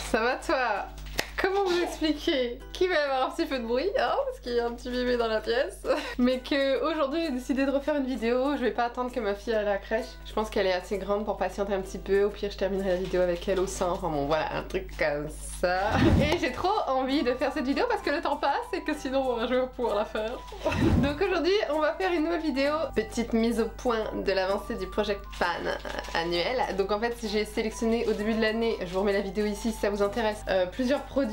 Ça va toi? Comment vous expliquer qu'il va y avoir un petit peu de bruit, hein, parce qu'il y a un petit bébé dans la pièce, mais que aujourd'hui j'ai décidé de refaire une vidéo. Je vais pas attendre que ma fille aille à la crèche. Je pense qu'elle est assez grande pour patienter un petit peu. Au pire, je terminerai la vidéo avec elle au sein. Enfin bon, voilà, un truc comme ça. Et j'ai trop envie de faire cette vidéo parce que le temps passe et que sinon je vais pouvoir la faire. Donc aujourd'hui, on va faire une nouvelle vidéo. Petite mise au point de l'avancée du Project Pan annuel. Donc en fait, j'ai sélectionné au début de l'année, je vous remets la vidéo ici si ça vous intéresse, plusieurs produits.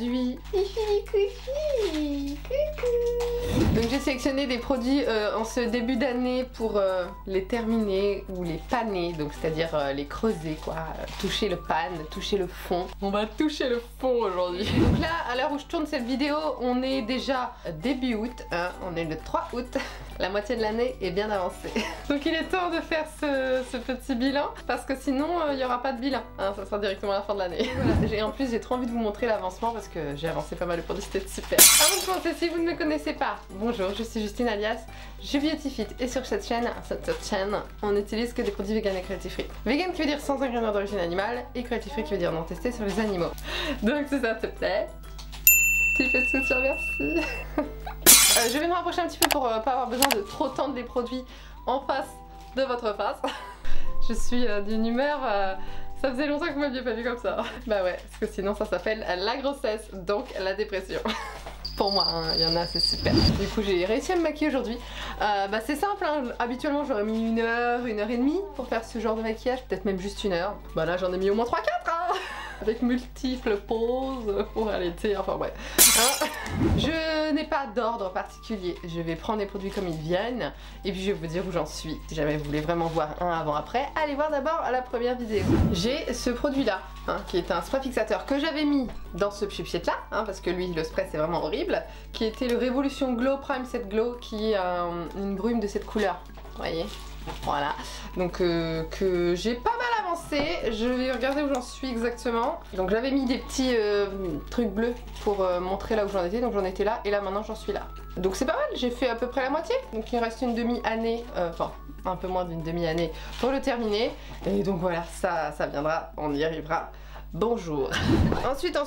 Donc j'ai sélectionné des produits en ce début d'année pour les terminer ou les paner, donc c'est-à-dire les creuser quoi, toucher le pan, toucher le fond. On va toucher le fond aujourd'hui. Donc là, à l'heure où je tourne cette vidéo, on est déjà début août, hein, on est le 3 août. La moitié de l'année est bien avancée. Donc il est temps de faire ce petit bilan parce que sinon il n'y aura pas de bilan, hein, ça sera directement à la fin de l'année. Voilà. En plus j'ai trop envie de vous montrer l'avancement parce que j'ai avancé pas mal de produits, c'était super. Avant de commencer, si vous ne me connaissez pas, bonjour, je suis Justine alias Je Beautifit et sur cette chaîne, on n'utilise que des produits vegan et cruelty free. Vegan qui veut dire sans ingrédients d'origine animale et cruelty free qui veut dire non testé sur les animaux. Donc si ça te plaît, petit peu de soutien, merci. Je vais me rapprocher un petit peu pour pas avoir besoin de trop tendre les produits en face de votre face. Je suis d'une humeur... ça faisait longtemps que vous m'aviez pas vu comme ça. Bah ouais, parce que sinon ça s'appelle la grossesse, donc la dépression. Pour moi, hein, il y en a, c'est super. Du coup, j'ai réussi à me maquiller aujourd'hui. Bah c'est simple, hein. Habituellement j'aurais mis 1 heure, 1 heure et demie pour faire ce genre de maquillage, peut-être même juste 1 heure. Bah là j'en ai mis au moins 3-4 hein, avec multiples pauses pour allaiter, enfin ouais. Hein, je n'ai pas d'ordre particulier, je vais prendre les produits comme ils viennent et puis je vais vous dire où j'en suis. Si jamais vous voulez vraiment voir un avant-après, allez voir d'abord la première vidéo. J'ai ce produit là, hein, qui est un spray fixateur que j'avais mis dans ce pchit là, hein, parce que lui le spray c'est vraiment horrible, qui était le Révolution Glow Prime Set Glow, qui est une brume de cette couleur, vous voyez. Voilà, donc que j'ai pas mal avancé, je vais regarder où j'en suis exactement. Donc j'avais mis des petits trucs bleus pour montrer là où j'en étais, donc j'en étais là et là maintenant j'en suis là. Donc c'est pas mal, j'ai fait à peu près la moitié, donc il me reste une demi-année, enfin un peu moins d'une demi-année pour le terminer. Et donc voilà, ça viendra, on y arrivera. Bonjour. Ensuite,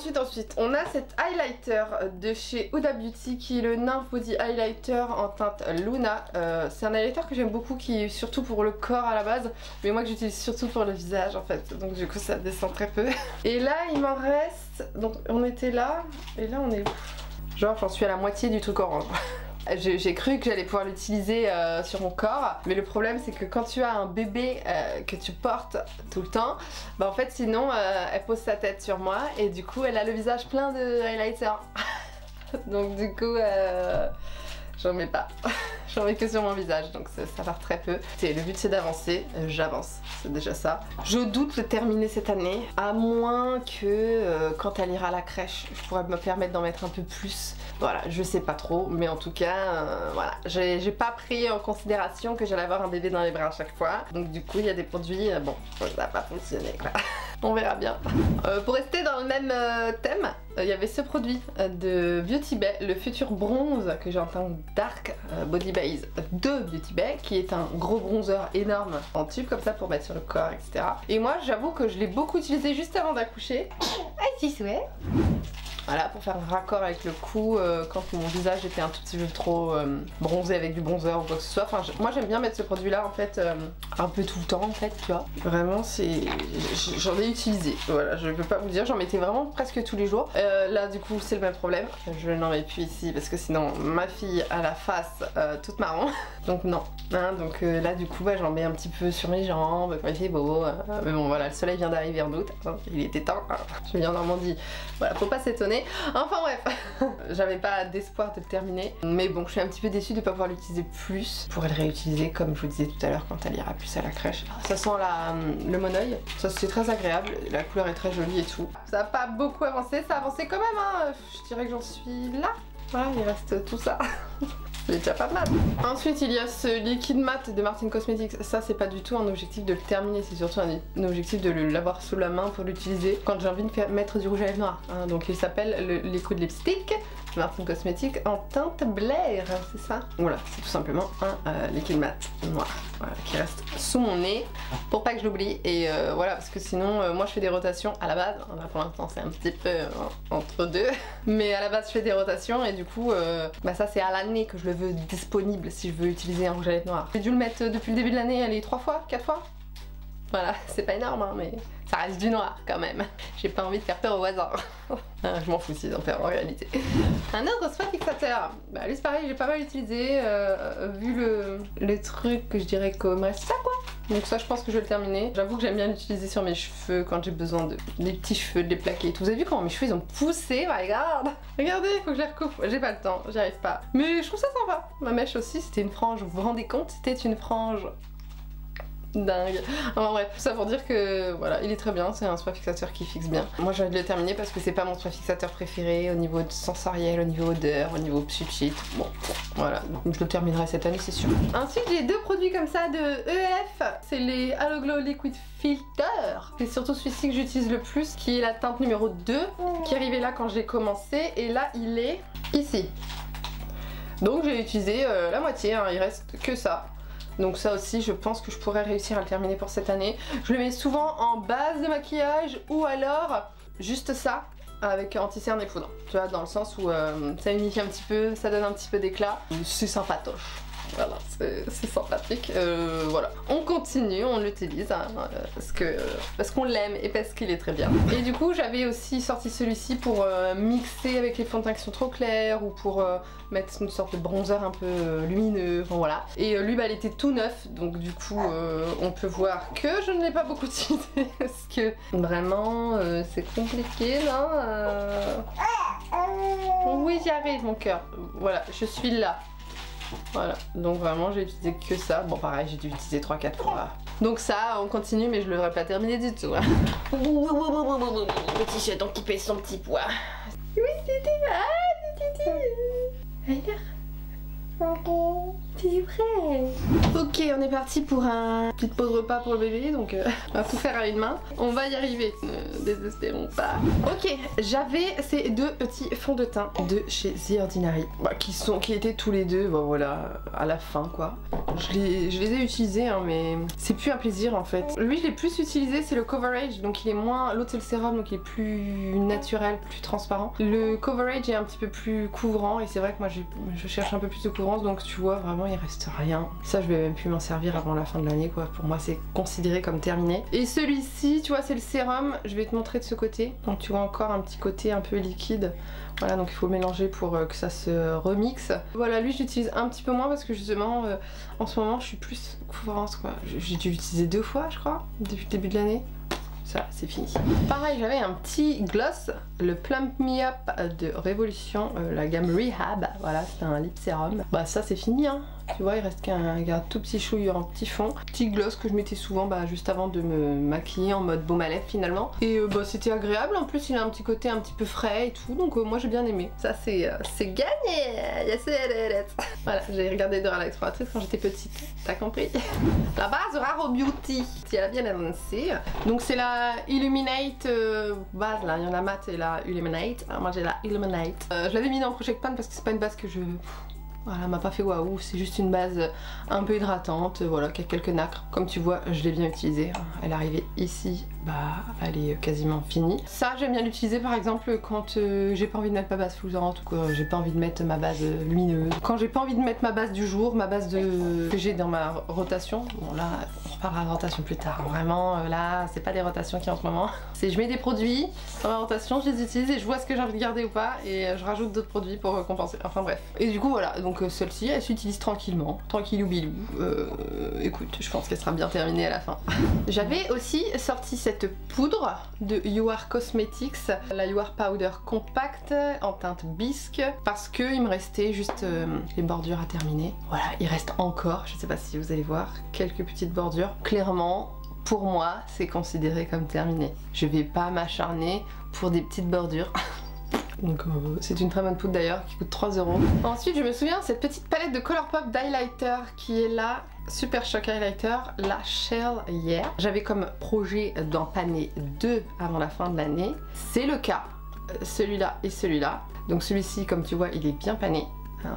on a cet highlighter de chez Huda Beauty qui est le Nymph Body Highlighter en teinte Luna. C'est un highlighter que j'aime beaucoup, qui est surtout pour le corps à la base, mais moi que j'utilise surtout pour le visage en fait, donc du coup ça descend très peu. Et là il m'en reste, donc on était là, et là on est où? Genre j'en suis à la moitié du truc orange. J'ai cru que j'allais pouvoir l'utiliser sur mon corps, mais le problème c'est que quand tu as un bébé que tu portes tout le temps, bah en fait sinon elle pose sa tête sur moi et du coup elle a le visage plein de highlighter. Donc du coup j'en mets pas, j'en mets que sur mon visage, donc ça part très peu. Le but c'est d'avancer, j'avance, c'est déjà ça. Je doute de terminer cette année, à moins que quand elle ira à la crèche, je pourrais me permettre d'en mettre un peu plus. Voilà, je sais pas trop, mais en tout cas, voilà, j'ai pas pris en considération que j'allais avoir un bébé dans les bras à chaque fois. Donc du coup, il y a des produits, bon, ça va pas fonctionner quoi. On verra bien. Pour rester dans le même thème, il y avait ce produit de Beauty Bay, le Futur Bronze, que j'ai en teinte Dark Body Base de Beauty Bay, qui est un gros bronzer énorme en tube comme ça pour mettre sur le corps, etc. Et moi, j'avoue que je l'ai beaucoup utilisé juste avant d'accoucher. Ah, si souhait. Voilà, pour faire un raccord avec le cou quand mon visage était un tout petit peu trop bronzé avec du bronzer ou quoi que ce soit. Enfin, moi j'aime bien mettre ce produit là en fait un peu tout le temps en fait, tu vois. Vraiment j'en ai utilisé, voilà, je peux pas vous dire, j'en mettais vraiment presque tous les jours. Là du coup c'est le même problème, je n'en mets plus ici parce que sinon ma fille a la face toute marron. Donc non, hein, donc là du coup bah, j'en mets un petit peu sur mes jambes quand il fait beau. Mais bon voilà, le soleil vient d'arriver en août, hein, il était temps, hein. Je vis en Normandie, voilà, faut pas s'étonner. Enfin bref, j'avais pas d'espoir de le terminer, mais bon je suis un petit peu déçue de ne pas pouvoir l'utiliser plus. Je pourrais le réutiliser comme je vous disais tout à l'heure quand elle ira plus à la crèche. Ça sent le monoeil, ça c'est très agréable, la couleur est très jolie et tout. Ça n'a pas beaucoup avancé, ça a avancé quand même hein. Je dirais que j'en suis là, voilà, il reste tout ça. C'est déjà pas mal. Ensuite il y a ce liquide mat de Martin Cosmetics. Ça c'est pas du tout un objectif de le terminer, c'est surtout un objectif de l'avoir sous la main pour l'utiliser quand j'ai envie de mettre du rouge à lèvres noir. Hein, donc il s'appelle le Liquid Lipstick de Martin Cosmetics en teinte Blair, c'est ça? Voilà, c'est tout simplement un liquide mat noir, voilà, qui reste sous mon nez pour pas que je l'oublie. Et voilà, parce que sinon moi je fais des rotations à la base. Là, pour l'instant c'est un petit peu entre deux, mais à la base je fais des rotations et du coup bah ça c'est à l'année que je le veux disponible si je veux utiliser un rouge à lèvres noir. J'ai dû le mettre depuis le début de l'année, allez 3 fois, 4 fois. Voilà, c'est pas énorme hein, mais ça reste du noir quand même. J'ai pas envie de faire peur aux voisins. Je m'en fous s'ils en peur en réalité. Un autre spot fixateur. Bah lui c'est pareil, j'ai pas mal utilisé vu le truc que je dirais comme ça quoi. Donc ça je pense que je vais le terminer. J'avoue que j'aime bien l'utiliser sur mes cheveux quand j'ai besoin des petits cheveux, de les plaquer et tout. Vous avez vu comment mes cheveux ils ont poussé? Regarde. Regardez, il faut que je les recoupe. J'ai pas le temps, j'y arrive pas. Mais je trouve ça sympa. Ma mèche aussi c'était une frange, vous vous rendez compte? C'était une frange. Dingue. Enfin bref, tout ça pour dire que voilà, il est très bien, c'est un spa fixateur qui fixe bien. Moi j'ai envie de le terminer parce que c'est pas mon spa fixateur préféré au niveau sensoriel, au niveau odeur, au niveau psychique. Bon, voilà, donc je le terminerai cette année c'est sûr. Ensuite j'ai deux produits comme ça de EF, c'est les Halo Glow Liquid Filter. C'est surtout celui-ci que j'utilise le plus, qui est la teinte numéro 2, qui arrivait là quand j'ai commencé, et là il est ici. Donc j'ai utilisé la moitié, hein, il reste que ça. Donc ça aussi je pense que je pourrais réussir à le terminer pour cette année. Je le mets souvent en base de maquillage ou alors juste ça avec anti-cerne et poudre. Tu vois, dans le sens où ça unifie un petit peu, ça donne un petit peu d'éclat. C'est sympatoche. Voilà, c'est sympathique. Voilà, on continue, on l'utilise hein, parce qu'on l'aime et parce qu'il est très bien. Et du coup j'avais aussi sorti celui-ci pour mixer avec les fonds de teint qui sont trop clairs ou pour mettre une sorte de bronzer un peu lumineux, enfin, voilà. Et lui bah il était tout neuf, donc du coup on peut voir que je ne l'ai pas beaucoup utilisé parce que vraiment c'est compliqué là. Oui j'y arrive mon cœur, voilà, je suis là. Voilà, donc vraiment j'ai utilisé que ça. Bon pareil j'ai dû utiliser 3-4 fois. Donc ça on continue mais je l'aurais pas terminé du tout hein. Petit chaton qui pèse son petit poids. Oui Titi, ah Titi. C'est vrai. Ok, on est parti pour un petite pause repas pour le bébé, donc on va tout faire à une main. On va y arriver, ne désespérons pas. Ok, j'avais ces deux petits fonds de teint de chez The Ordinary, bah, qui étaient tous les deux, bah, voilà, à la fin quoi. Je les ai utilisés, hein, mais c'est plus un plaisir en fait. Lui, je l'ai plus utilisé, c'est le Coverage, donc il est moins. L'autre c'est le sérum, donc il est plus naturel, plus transparent. Le Coverage est un petit peu plus couvrant, et c'est vrai que moi je cherche un peu plus de couvrance, donc tu vois vraiment il reste rien. Ça je vais même plus m'en servir avant la fin de l'année quoi. Pour moi c'est considéré comme terminé. Et celui-ci tu vois c'est le sérum, je vais te montrer de ce côté. Donc tu vois encore un petit côté un peu liquide. Voilà, donc il faut mélanger pour que ça se remixe. Voilà, lui j'utilise un petit peu moins parce que justement en ce moment je suis plus couvrance quoi. J'ai dû l'utiliser 2 fois je crois depuis le début de l'année. Ça c'est fini. Pareil j'avais un petit gloss, le Plump Me Up de Révolution, la gamme Rehab. Voilà, c'est un lip sérum. Bah ça c'est fini hein. Tu vois il reste qu'un tout petit chouille en petit fond. Petit gloss que je mettais souvent bah, juste avant de me maquiller en mode baume à lèvres finalement. Et bah c'était agréable, en plus il a un petit côté un petit peu frais et tout. Donc moi j'ai bien aimé. Ça c'est gagné. Yes, voilà, j'ai regardé Dora l'exploratrice quand j'étais petite. T'as compris? La base Raro Beauty, si elle a bien avancé. Donc c'est la Illuminate base là, il y en a mat et la Illuminate. Alors moi j'ai la Illuminate. Je l'avais mis dans Project Pan parce que c'est pas une base que je... Voilà, m'a pas fait waouh, c'est juste une base un peu hydratante, voilà, qui a quelques nacres. Comme tu vois, je l'ai bien utilisée. Elle est arrivée ici, bah elle est quasiment finie. Ça, j'aime bien l'utiliser par exemple quand j'ai pas envie de mettre ma base fluorescente ou que j'ai pas envie de mettre ma base lumineuse. Quand j'ai pas envie de mettre ma base du jour, ma base que j'ai dans ma rotation. Bon là, on reparlera de rotation plus tard. Vraiment, là, c'est pas des rotations qui en ce moment. C'est je mets des produits dans ma rotation, je les utilise et je vois ce que j'ai envie de garder ou pas et je rajoute d'autres produits pour compenser. Enfin bref. Et du coup voilà, donc celle-ci elle s'utilise tranquillement, tranquillou bilou. Écoute, je pense qu'elle sera bien terminée à la fin. J'avais aussi sorti cette poudre de You Are Cosmetics, la You Are Powder Compact en teinte bisque, parce que il me restait juste les bordures à terminer. Voilà, il reste encore, je sais pas si vous allez voir, quelques petites bordures. Clairement, pour moi, c'est considéré comme terminé. Je vais pas m'acharner pour des petites bordures. Donc c'est une très bonne poudre d'ailleurs qui coûte 3 €. Ensuite je me souviens cette petite palette de Colourpop d'highlighter qui est là. Super Shock Highlighter, la Shell hier. J'avais comme projet d'en paner 2 avant la fin de l'année. C'est le cas, celui-là et celui-là. Donc celui-ci, comme tu vois, il est bien pané.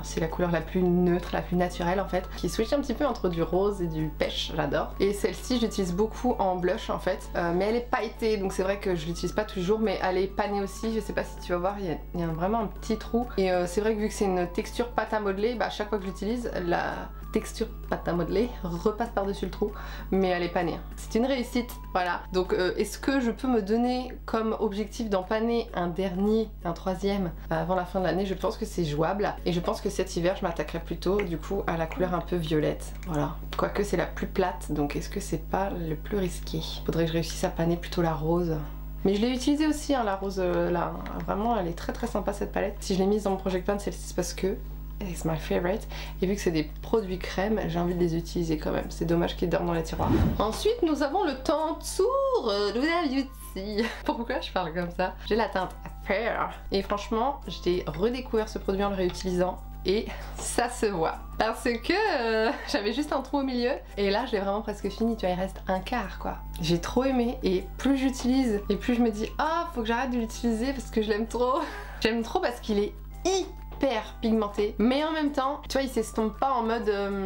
C'est la couleur la plus neutre, la plus naturelle en fait, qui switch un petit peu entre du rose et du pêche, j'adore. Et celle-ci, je l'utilise beaucoup en blush en fait, mais elle est pailletée, donc c'est vrai que je l'utilise pas tous les jours, mais elle est panée aussi. Je sais pas si tu vas voir, il y a vraiment un petit trou. Et c'est vrai que vu que c'est une texture pâte à modeler, bah à chaque fois que je l'utilise, la texture pâte à modeler repasse par-dessus le trou, mais elle est panée. C'est une réussite, voilà. Donc est-ce que je peux me donner comme objectif d'en paner un dernier, un troisième avant la fin de l'année? Je pense que c'est jouable, et je pense que cet hiver je m'attaquerai plutôt du coup à la couleur un peu violette, voilà. Quoique c'est la plus plate, donc est-ce que c'est pas le plus risqué? Faudrait que je réussisse à paner plutôt la rose. Mais je l'ai utilisée aussi, hein, la rose là. Vraiment, elle est très très sympa cette palette. Si je l'ai mise dans mon Project Pan, c'est parce que it's my favorite. Et vu que c'est des produits crème, j'ai envie de les utiliser quand même. C'est dommage qu'ils dorment dans les tiroirs. Ensuite, nous avons le Tantour Huda Beauty. Pourquoi je parle comme ça? J'ai la teinte Fair. Et franchement, j'ai redécouvert ce produit en le réutilisant. Et ça se voit. Parce que j'avais juste un trou au milieu. Et là, je l'ai vraiment presque fini. Tu vois, il reste un quart quoi. J'ai trop aimé. Et plus j'utilise, et plus je me dis, ah, faut que j'arrête de l'utiliser parce que je l'aime trop. J'aime trop parce qu'il est hyper pigmenté, mais en même temps, tu vois, il s'estompe pas en mode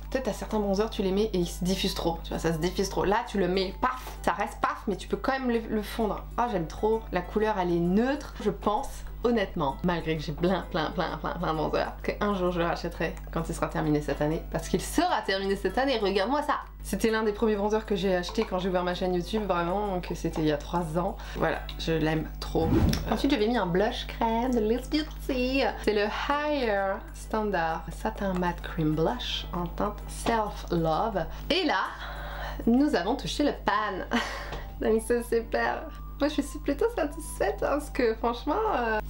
peut-être à certains bronzers tu les mets et ils se diffusent trop, tu vois, ça se diffuse trop. Là tu le mets, paf, ça reste paf, mais tu peux quand même le fondre. Ah, j'aime trop, la couleur elle est neutre, je pense honnêtement, malgré que j'ai plein de bronzers, qu'un jour je le rachèterai quand il sera terminé cette année, parce qu'il sera terminé cette année, regarde-moi ça. C'était l'un des premiers bronzers que j'ai acheté quand j'ai ouvert ma chaîne YouTube, vraiment, que c'était il y a 3 ans. Voilà, je l'aime trop. Ensuite j'avais mis un blush crème de Liz Beauty. C'est le Higher Standard Satin Matte Cream Blush en teinte Self Love. Et là, nous avons touché le pan. Donc c'est super. Moi je suis plutôt satisfaite hein, parce que franchement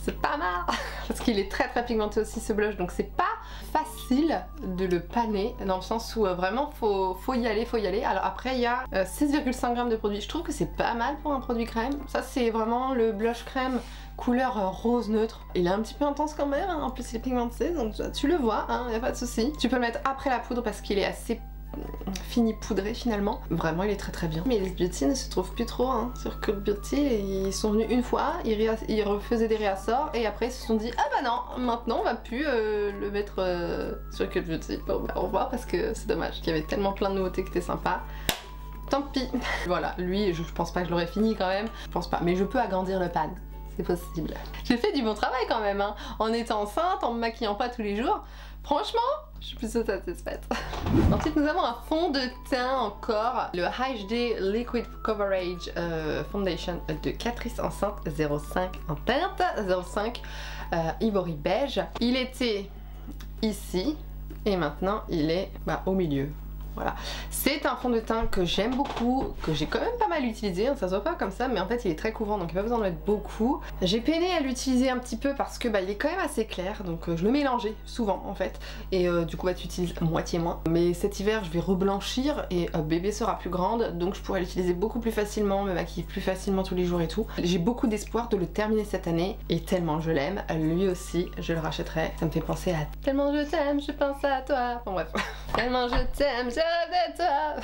c'est pas mal. Parce qu'il est très pigmenté aussi ce blush, donc c'est pas facile de le paner dans le sens où vraiment faut y aller. Alors après il y a 16,5 g de produit, je trouve que c'est pas mal pour un produit crème. Ça c'est vraiment le blush crème couleur rose neutre. Il est un petit peu intense quand même, hein. En plus il est pigmenté donc tu le vois, hein, y a pas de souci. Tu peux le mettre après la poudre parce qu'il est assez fini poudré finalement. Vraiment il est très bien. Mais les Beauty ne se trouvent plus trop hein. Sur Cult Beauty, ils sont venus une fois, ils refaisaient des réassorts et après ils se sont dit ah bah non, maintenant on va plus le mettre sur Cult Beauty. Bon bah au revoir parce que c'est dommage. Il y avait tellement plein de nouveautés qui étaient sympas. Tant pis. Voilà, lui je pense pas que je l'aurais fini quand même. Je pense pas, mais je peux agrandir le pan. C'est possible. J'ai fait du bon travail quand même hein. En étant enceinte, en me maquillant pas tous les jours. Franchement, je suis plutôt satisfaite. Ensuite, nous avons un fond de teint encore, le HD Liquid Coverage Foundation de Catrice Enceinte 05 en teinte 05 Ivory Beige. Il était ici et maintenant il est au milieu. Voilà, c'est un fond de teint que j'aime beaucoup, que j'ai quand même pas mal utilisé, ça se voit pas comme ça, mais en fait il est très couvrant donc il n'y a pas besoin de mettre beaucoup. J'ai peiné à l'utiliser un petit peu parce que il est quand même assez clair, donc je le mélangeais souvent en fait, et du coup tu utilises moitié moins. Mais cet hiver je vais reblanchir et bébé sera plus grande, donc je pourrai l'utiliser beaucoup plus facilement, me maquiller plus facilement tous les jours et tout. J'ai beaucoup d'espoir de le terminer cette année, et tellement je l'aime, lui aussi je le rachèterai. Ça me fait penser à tellement je t'aime, je pense à toi, bon bref. Tellement je t'aime, je de toi.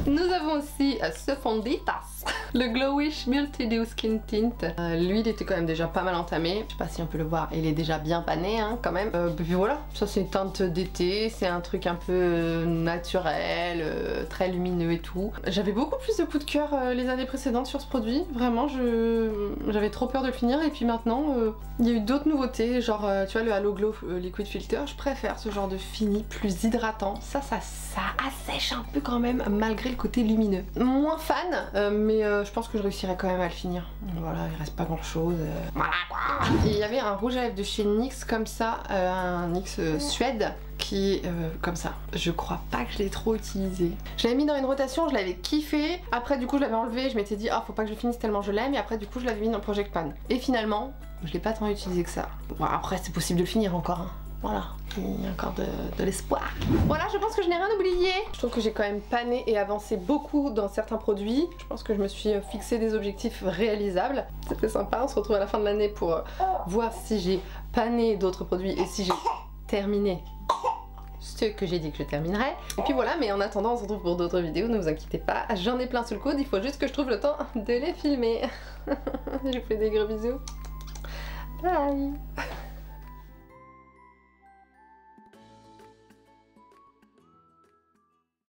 Nous avons aussi ce fonditas, le Glowish Multi Dew Skin Tint. Lui il était quand même déjà pas mal entamé, je sais pas si on peut le voir, il est déjà bien pané hein, quand même. Puis voilà, ça c'est une teinte d'été, c'est un truc un peu naturel, très lumineux et tout. J'avais beaucoup plus de coup de cœur les années précédentes sur ce produit, vraiment j'avais trop peur de le finir, et puis maintenant il y a eu d'autres nouveautés, genre tu vois le Halo Glow Liquid Filter, je préfère ce genre de fini plus hydratant, ça assèche un peu quand même malgré le côté lumineux. Moins fan, mais je pense que je réussirai quand même à le finir. Voilà, il reste pas grand chose. Voilà quoi. Et il y avait un rouge à lèvres de chez NYX comme ça, un NYX Suède qui est comme ça. Je crois pas que je l'ai trop utilisé. Je l'avais mis dans une rotation, je l'avais kiffé. Après du coup je l'avais enlevé, je m'étais dit ah faut pas que je finisse tellement je l'aime, et après du coup je l'avais mis dans le Project Pan. Et finalement je l'ai pas tant utilisé que ça. Bon, après c'est possible de le finir encore hein. Voilà, il y a encore de l'espoir. Voilà, je pense que je n'ai rien oublié. Je trouve que j'ai quand même pané et avancé beaucoup dans certains produits. Je pense que je me suis fixé des objectifs réalisables. C'était sympa, on se retrouve à la fin de l'année pour voir si j'ai pané d'autres produits et si j'ai terminé ce que j'ai dit que je terminerais. Et puis voilà, mais en attendant, on se retrouve pour d'autres vidéos, ne vous inquiétez pas. J'en ai plein sous le coude, il faut juste que je trouve le temps de les filmer. Je vous fais des gros bisous. Bye.